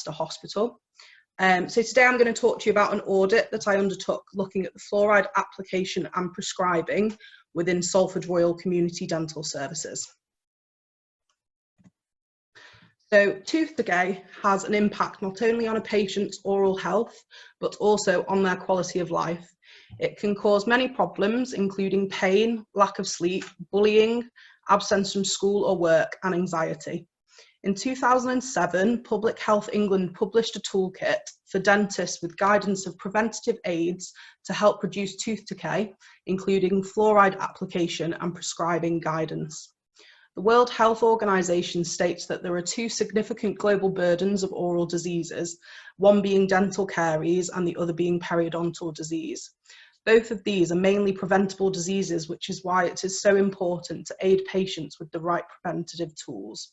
Leicester Hospital. So today I'm going to talk to you about an audit that I undertook looking at the fluoride application and prescribing within Salford Royal Community Dental Services. So tooth decay has an impact not only on a patient's oral health, but also on their quality of life. It can cause many problems, including pain, lack of sleep, bullying, absence from school or work, and anxiety. In 2007, Public Health England published a toolkit for dentists with guidance of preventative aids to help reduce tooth decay, including fluoride application and prescribing guidance. The World Health Organization states that there are two significant global burdens of oral diseases, one being dental caries and the other being periodontal disease. Both of these are mainly preventable diseases, which is why it is so important to aid patients with the right preventative tools.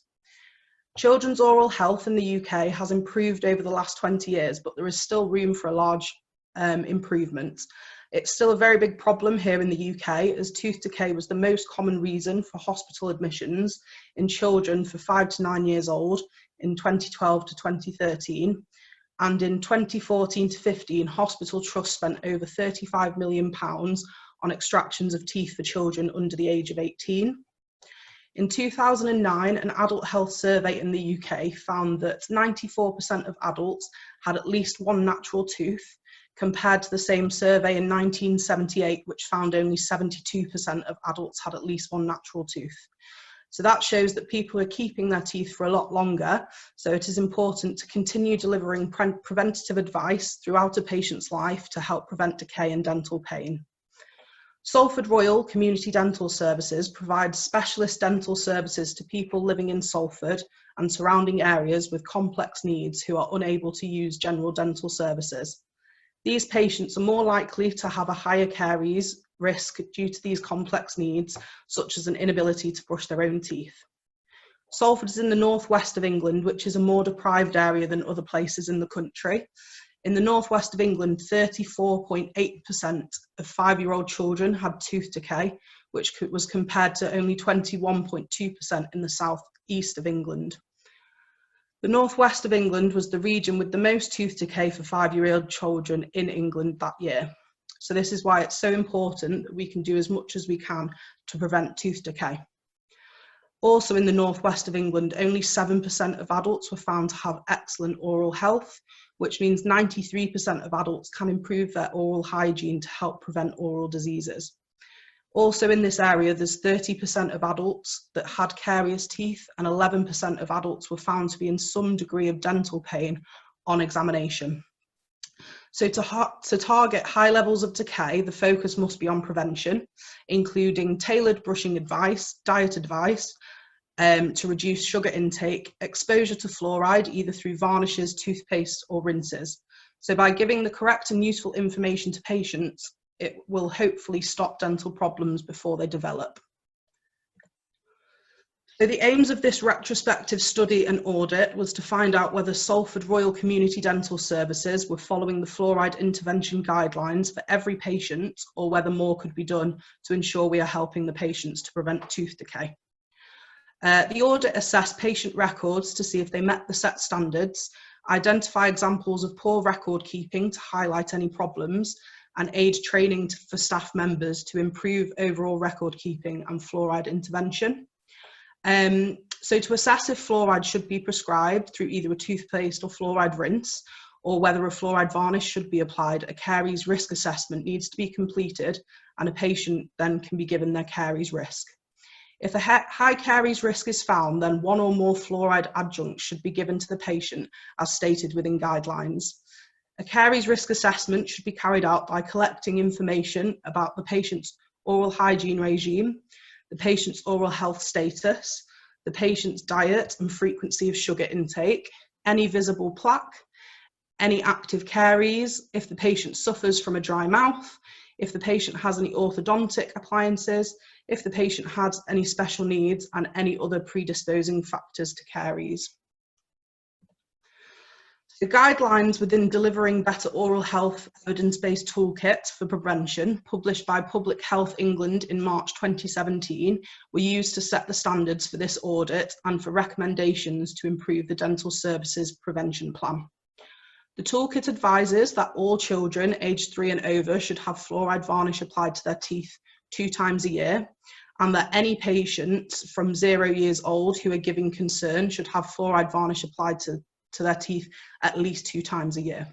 Children's oral health in the UK has improved over the last 20 years, but there is still room for a large improvement. It's still a very big problem here in the UK, as tooth decay was the most common reason for hospital admissions in children for 5 to 9 years old in 2012 to 2013. And in 2014 to 15, hospital trusts spent over £35 million on extractions of teeth for children under the age of 18. In 2009, an adult health survey in the UK found that 94% of adults had at least one natural tooth, compared to the same survey in 1978, which found only 72% of adults had at least one natural tooth. So that shows that people are keeping their teeth for a lot longer, so it is important to continue delivering preventative advice throughout a patient's life to help prevent decay and dental pain. Salford Royal Community Dental Services provides specialist dental services to people living in Salford and surrounding areas with complex needs who are unable to use general dental services. These patients are more likely to have a higher caries risk due to these complex needs, such as an inability to brush their own teeth. Salford is in the northwest of England, which is a more deprived area than other places in the country. In the northwest of England, 34.8% of 5-year-old children had tooth decay, which was compared to only 21.2% in the southeast of England. The northwest of England was the region with the most tooth decay for 5-year-old children in England that year. So this is why it's so important that we can do as much as we can to prevent tooth decay. Also in the northwest of England, only 7% of adults were found to have excellent oral health, which means 93% of adults can improve their oral hygiene to help prevent oral diseases. Also in this area, there's 30% of adults that had carious teeth, and 11% of adults were found to be in some degree of dental pain on examination. So to target high levels of decay, the focus must be on prevention, including tailored brushing advice, diet advice, to reduce sugar intake, exposure to fluoride, either through varnishes, toothpaste, or rinses. So by giving the correct and useful information to patients, it will hopefully stop dental problems before they develop. So the aims of this retrospective study and audit was to find out whether Salford Royal Community Dental Services were following the fluoride intervention guidelines for every patient, or whether more could be done to ensure we are helping the patients to prevent tooth decay. The audit assessed patient records to see if they met the set standards, identify examples of poor record keeping to highlight any problems, and aid training for staff members to improve overall record keeping and fluoride intervention. So to assess if fluoride should be prescribed through either a toothpaste or fluoride rinse, or whether a fluoride varnish should be applied, a caries risk assessment needs to be completed, and a patient then can be given their caries risk. If a high caries risk is found, then one or more fluoride adjuncts should be given to the patient as stated within guidelines. A caries risk assessment should be carried out by collecting information about the patient's oral hygiene regime, the patient's oral health status, the patient's diet and frequency of sugar intake, any visible plaque, any active caries, if the patient suffers from a dry mouth, if the patient has any orthodontic appliances, if the patient has any special needs, and any other predisposing factors to caries. The guidelines within delivering better oral health evidence-based toolkit for prevention, published by Public Health England in March 2017, were used to set the standards for this audit and for recommendations to improve the dental services prevention plan. The toolkit advises that all children aged 3 and over should have fluoride varnish applied to their teeth 2 times a year, and that any patients from 0 years old who are giving concern should have fluoride varnish applied to their teeth at least 2 times a year.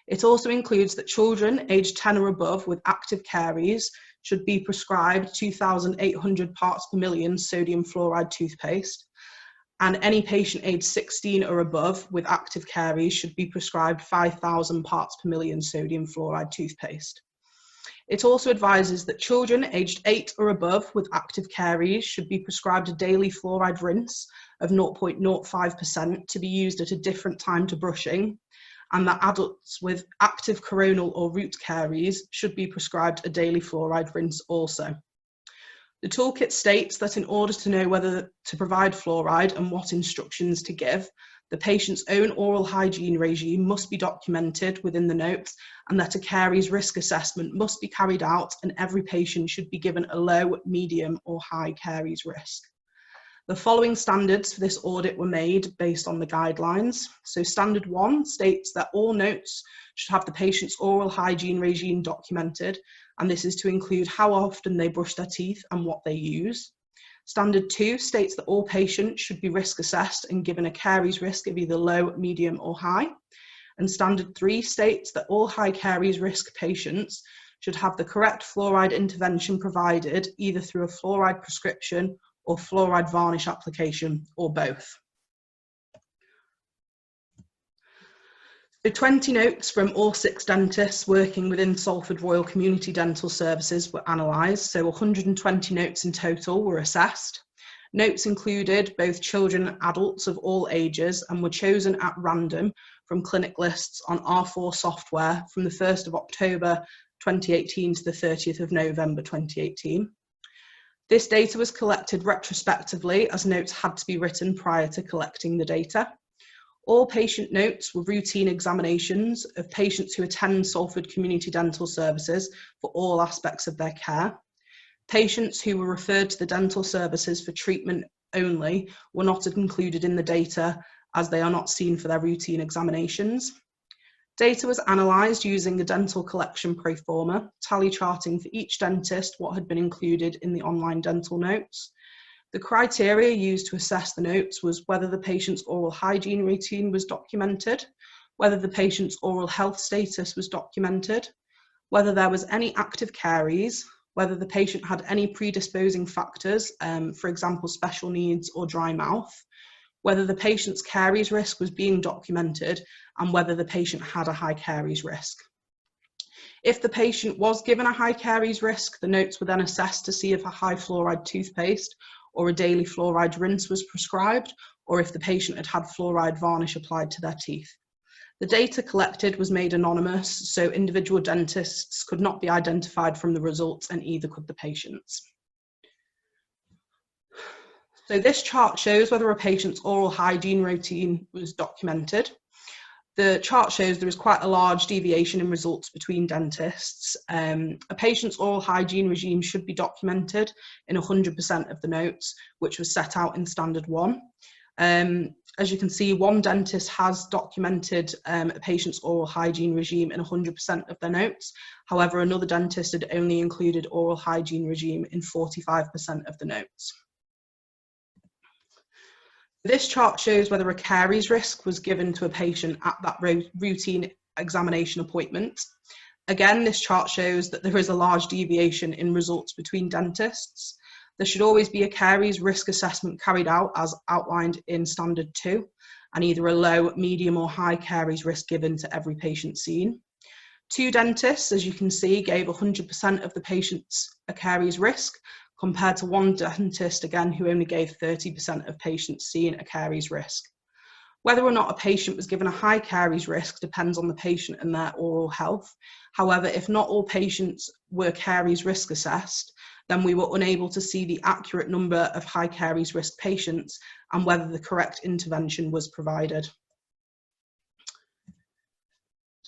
It also includes that children aged 10 or above with active caries should be prescribed 2,800 parts per million sodium fluoride toothpaste, and any patient aged 16 or above with active caries should be prescribed 5,000 parts per million sodium fluoride toothpaste. It also advises that children aged 8 or above with active caries should be prescribed a daily fluoride rinse of 0.05% to be used at a different time to brushing, and that adults with active coronal or root caries should be prescribed a daily fluoride rinse also. The toolkit states that in order to know whether to provide fluoride and what instructions to give, the patient's own oral hygiene regime must be documented within the notes, and that a caries risk assessment must be carried out, and every patient should be given a low, medium or high caries risk. The following standards for this audit were made based on the guidelines. So standard 1 states that all notes should have the patient's oral hygiene regime documented, and this is to include how often they brush their teeth and what they use. Standard 2 states that all patients should be risk assessed and given a caries risk of either low, medium or high. And standard 3 states that all high caries risk patients should have the correct fluoride intervention provided either through a fluoride prescription or fluoride varnish application, or both. So 20 notes from all 6 dentists working within Salford Royal Community Dental Services were analysed, so 120 notes in total were assessed. Notes included both children and adults of all ages and were chosen at random from clinic lists on R4 software from the 1st of October 2018 to the 30th of November 2018. This data was collected retrospectively as notes had to be written prior to collecting the data. All patient notes were routine examinations of patients who attend Salford Community Dental Services for all aspects of their care. Patients who were referred to the dental services for treatment only were not included in the data as they are not seen for their routine examinations. Data was analysed using a dental collection proforma, tally charting for each dentist what had been included in the online dental notes. The criteria used to assess the notes was whether the patient's oral hygiene routine was documented, whether the patient's oral health status was documented, whether there was any active caries, whether the patient had any predisposing factors, for example, special needs or dry mouth, whether the patient's caries risk was being documented, and whether the patient had a high caries risk. If the patient was given a high caries risk, the notes were then assessed to see if a high fluoride toothpaste or a daily fluoride rinse was prescribed, or if the patient had had fluoride varnish applied to their teeth. The data collected was made anonymous, so individual dentists could not be identified from the results, and either could the patients. So this chart shows whether a patient's oral hygiene routine was documented. The chart shows there is quite a large deviation in results between dentists. A patient's oral hygiene regime should be documented in 100% of the notes, which was set out in standard 1. As you can see, one dentist has documented a patient's oral hygiene regime in 100% of their notes. However, another dentist had only included oral hygiene regime in 45% of the notes. This chart shows whether a caries risk was given to a patient at that routine examination appointment. Again, this chart shows that there is a large deviation in results between dentists. There should always be a caries risk assessment carried out as outlined in standard 2, and either a low, medium or high caries risk given to every patient seen. 2 dentists, as you can see, gave 100% of the patients a caries risk, compared to 1 dentist, again, who only gave 30% of patients seen a caries risk. Whether or not a patient was given a high caries risk depends on the patient and their oral health. However, if not all patients were caries risk assessed, then we were unable to see the accurate number of high caries risk patients and whether the correct intervention was provided.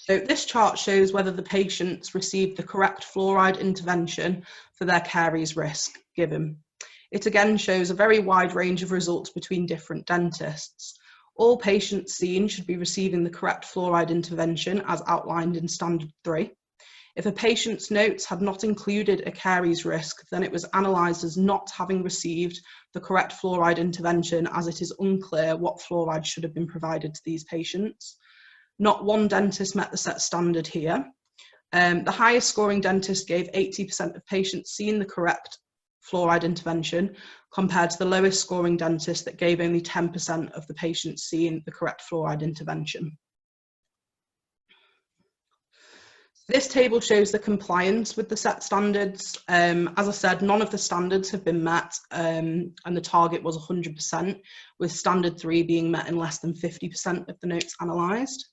So this chart shows whether the patients received the correct fluoride intervention for their caries risk given. It again shows a very wide range of results between different dentists. All patients seen should be receiving the correct fluoride intervention as outlined in Standard 3. If a patient's notes had not included a caries risk, then it was analysed as not having received the correct fluoride intervention, as it is unclear what fluoride should have been provided to these patients. Not one dentist met the set standard here. The highest scoring dentist gave 80% of patients seeing the correct fluoride intervention, compared to the lowest scoring dentist that gave only 10% of the patients seeing the correct fluoride intervention. This table shows the compliance with the set standards. As I said, none of the standards have been met, and the target was 100%, with Standard 3 being met in less than 50% of the notes analysed.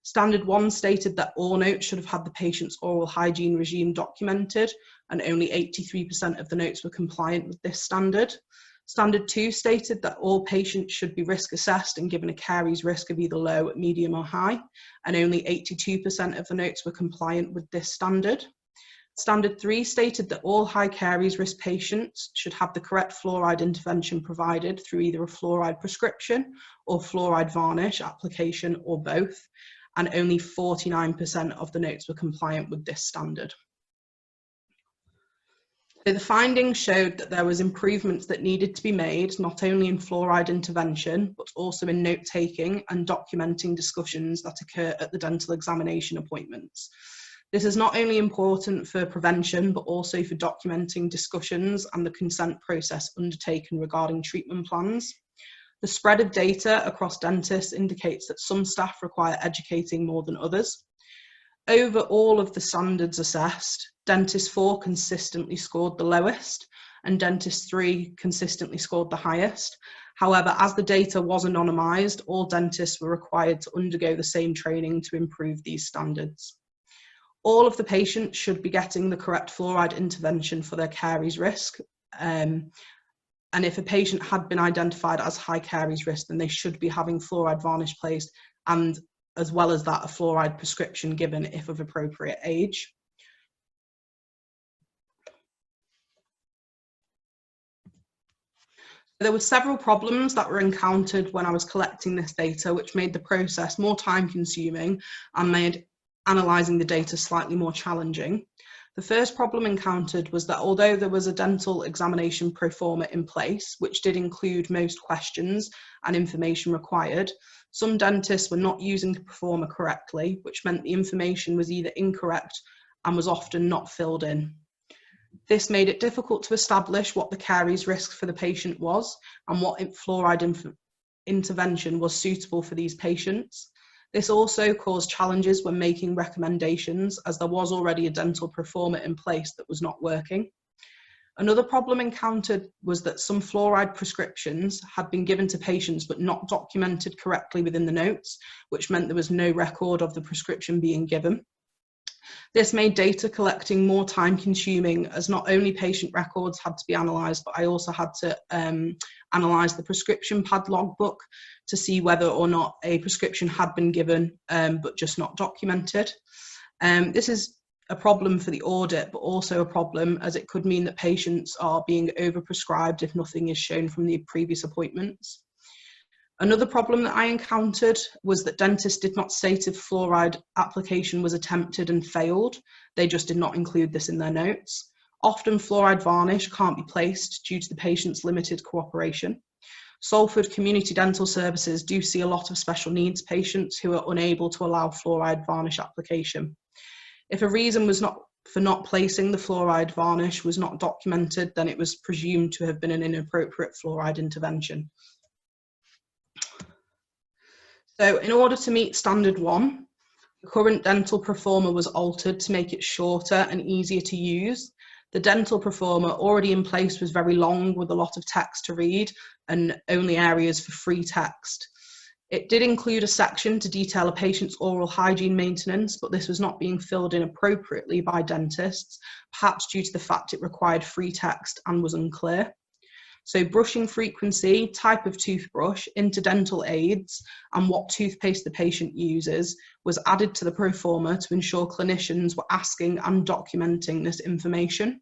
Standard 1 stated that all notes should have had the patient's oral hygiene regime documented, and only 83% of the notes were compliant with this standard. Standard 2 stated that all patients should be risk assessed and given a caries risk of either low, medium or high, and only 82% of the notes were compliant with this standard. Standard 3 stated that all high caries risk patients should have the correct fluoride intervention provided through either a fluoride prescription or fluoride varnish application or both, and only 49% of the notes were compliant with this standard. So the findings showed that there was improvements that needed to be made, not only in fluoride intervention, but also in note-taking and documenting discussions that occur at the dental examination appointments. This is not only important for prevention, but also for documenting discussions and the consent process undertaken regarding treatment plans. The spread of data across dentists indicates that some staff require educating more than others. Over all of the standards assessed, Dentist 4 consistently scored the lowest, and Dentist 3 consistently scored the highest. However, as the data was anonymised, all dentists were required to undergo the same training to improve these standards. All of the patients should be getting the correct fluoride intervention for their caries risk. And if a patient had been identified as high caries risk, then they should be having fluoride varnish placed, and as well as that, a fluoride prescription given if of appropriate age. There were several problems that were encountered when I was collecting this data, which made the process more time consuming and made analysing the data slightly more challenging. The first problem encountered was that although there was a dental examination pro forma in place, which did include most questions and information required, some dentists were not using the pro forma correctly, which meant the information was either incorrect and was often not filled in. This made it difficult to establish what the caries risk for the patient was and what fluoride intervention was suitable for these patients. This also caused challenges when making recommendations, as there was already a dental pro forma in place that was not working. Another problem encountered was that some fluoride prescriptions had been given to patients but not documented correctly within the notes, which meant there was no record of the prescription being given. This made data collecting more time consuming, as not only patient records had to be analysed, but I also had to analyse the prescription pad logbook to see whether or not a prescription had been given, but just not documented. This is a problem for the audit, but also a problem as it could mean that patients are being overprescribed if nothing is shown from the previous appointments. Another problem that I encountered was that dentists did not state if fluoride application was attempted and failed. They just did not include this in their notes. Often fluoride varnish can't be placed due to the patient's limited cooperation. Salford Community Dental Services do see a lot of special needs patients who are unable to allow fluoride varnish application. If a reason was for not placing the fluoride varnish was not documented, then it was presumed to have been an inappropriate fluoride intervention. So in order to meet Standard 1, the current dental pro forma was altered to make it shorter and easier to use. The dental pro forma already in place was very long with a lot of text to read and only areas for free text. It did include a section to detail a patient's oral hygiene maintenance, but this was not being filled in appropriately by dentists, perhaps due to the fact it required free text and was unclear. So brushing frequency, type of toothbrush, interdental aids, and what toothpaste the patient uses was added to the pro forma to ensure clinicians were asking and documenting this information.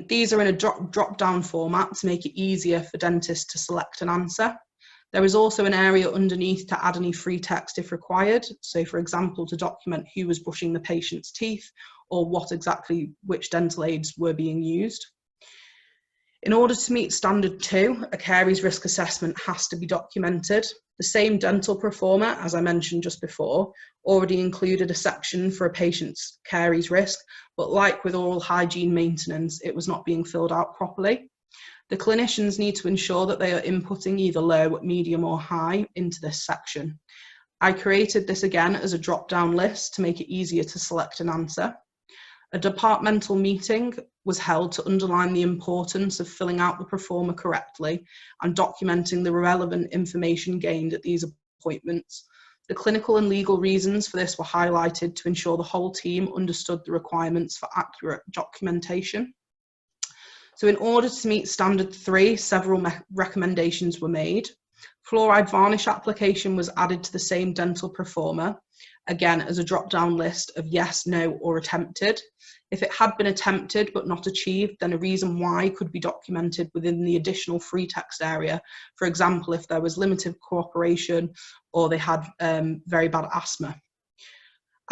These are in a drop-down format to make it easier for dentists to select an answer. There is also an area underneath to add any free text if required. So for example, to document who was brushing the patient's teeth or which dental aids were being used. In order to meet standard 2, a caries risk assessment has to be documented. The same dental pro forma, as I mentioned just before, already included a section for a patient's caries risk, but like with oral hygiene maintenance, it was not being filled out properly. The clinicians need to ensure that they are inputting either low, medium or high into this section. I created this again as a drop-down list to make it easier to select an answer. A departmental meeting was held to underline the importance of filling out the pro forma correctly and documenting the relevant information gained at these appointments. The clinical and legal reasons for this were highlighted to ensure the whole team understood the requirements for accurate documentation. So in order to meet standard 3, several recommendations were made. Fluoride varnish application was added to the same dental pro forma, again as a drop-down list of yes, no or attempted. If it had been attempted but not achieved, then a reason why could be documented within the additional free text area. For example, if there was limited cooperation or they had very bad asthma.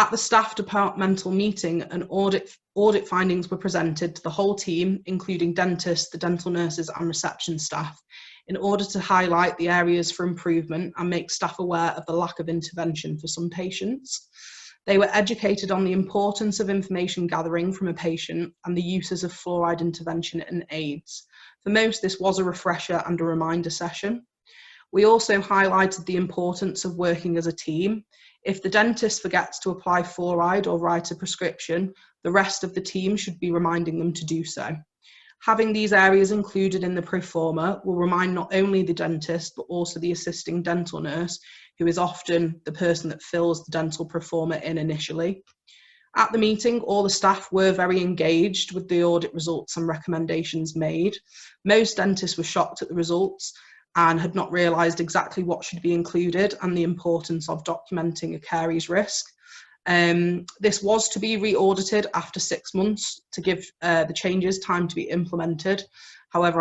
At the staff departmental meeting, an audit findings were presented to the whole team, including dentists, the dental nurses and reception staff, in order to highlight the areas for improvement and make staff aware of the lack of intervention for some patients. They were educated on the importance of information gathering from a patient and the uses of fluoride intervention and aids. For most, this was a refresher and a reminder session. We also highlighted the importance of working as a team. If the dentist forgets to apply fluoride or write a prescription, the rest of the team should be reminding them to do so. Having these areas included in the pro forma will remind not only the dentist, but also the assisting dental nurse, who is often the person that fills the dental pro forma in initially. At the meeting, all the staff were very engaged with the audit results and recommendations made. Most dentists were shocked at the results and had not realised exactly what should be included and the importance of documenting a caries risk. This was to be re-audited after 6 months to give the changes time to be implemented. However,